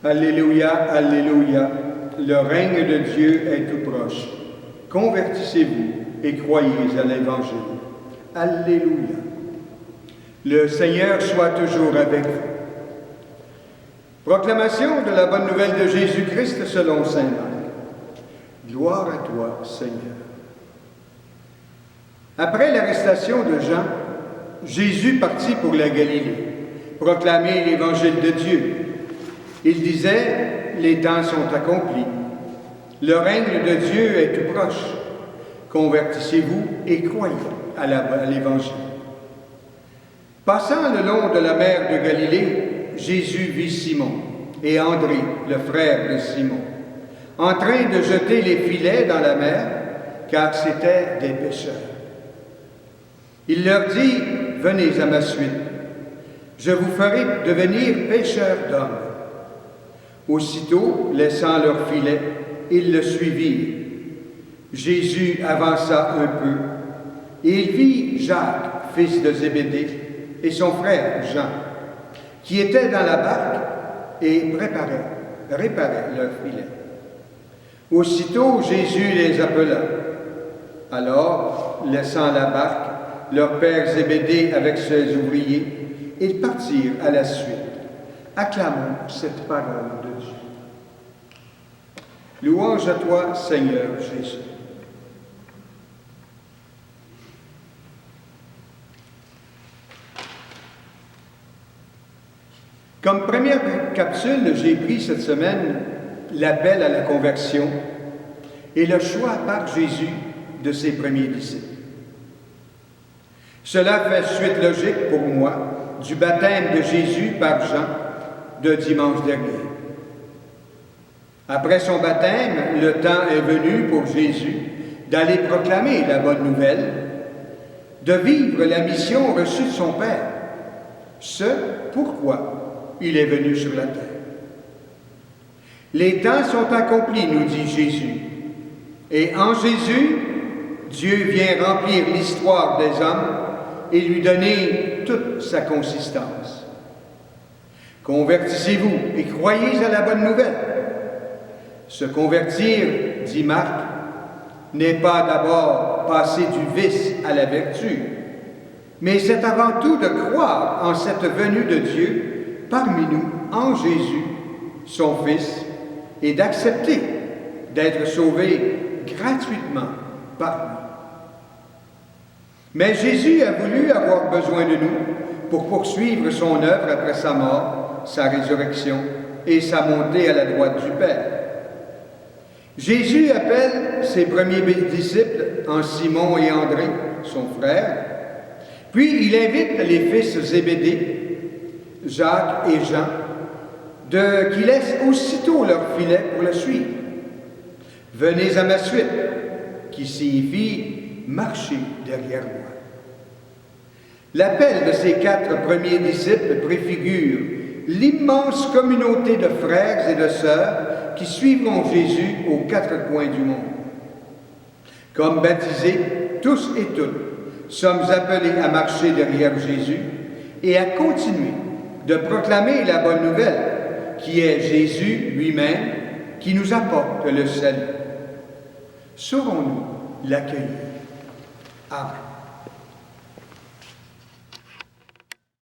Alléluia, Alléluia, le règne de Dieu est tout proche. Convertissez-vous et croyez à l'Évangile. Alléluia. Le Seigneur soit toujours avec vous. Proclamation de la bonne nouvelle de Jésus-Christ selon saint Marc. Gloire à toi, Seigneur. Après l'arrestation de Jean, Jésus partit pour la Galilée, proclamer l'Évangile de Dieu. Il disait, les temps sont accomplis. Le règne de Dieu est tout proche. Convertissez-vous et croyez à l'Évangile. Passant le long de la mer de Galilée, Jésus vit Simon et André, le frère de Simon, en train de jeter les filets dans la mer, car c'étaient des pêcheurs. Il leur dit, « Venez à ma suite, je vous ferai devenir pêcheurs d'hommes. » Aussitôt, laissant leurs filets, ils le suivirent. Jésus avança un peu, et il vit Jacques, fils de Zébédée, et son frère Jean, qui étaient dans la barque et réparaient leurs filets. Aussitôt, Jésus les appela. Alors, laissant la barque, leur père Zébédée avec ses ouvriers, ils partirent à la suite. Acclamons cette parole de Dieu. Louange à toi, Seigneur Jésus. Comme première capsule, j'ai pris cette semaine l'appel à la conversion et le choix par Jésus de ses premiers disciples. Cela fait suite logique pour moi du baptême de Jésus par Jean de dimanche dernier. Après son baptême, le temps est venu pour Jésus d'aller proclamer la bonne nouvelle, de vivre la mission reçue de son Père, ce pourquoi il est venu sur la terre. Les temps sont accomplis, nous dit Jésus, et en Jésus, Dieu vient remplir l'histoire des hommes et lui donner toute sa consistance. Convertissez-vous et croyez à la bonne nouvelle. Se convertir, dit Marc, n'est pas d'abord passer du vice à la vertu, mais c'est avant tout de croire en cette venue de Dieu parmi nous, en Jésus, son Fils, et d'accepter d'être sauvé gratuitement par lui. Mais Jésus a voulu avoir besoin de nous pour poursuivre son œuvre après sa mort, sa résurrection et sa montée à la droite du Père. Jésus appelle ses premiers disciples en Simon et André, son frère, puis il invite les fils Zébédée, Jacques et Jean, qui laissent aussitôt leur filet pour le suivre. « Venez à ma suite », qui signifie « marchez derrière moi ». L'appel de ces 4 premiers disciples préfigure l'immense communauté de frères et de sœurs qui suivront Jésus aux 4 coins du monde. Comme baptisés, tous et toutes, sommes appelés à marcher derrière Jésus et à continuer de proclamer la bonne nouvelle, qui est Jésus lui-même, qui nous apporte le salut. Saurons-nous l'accueillir? Amen.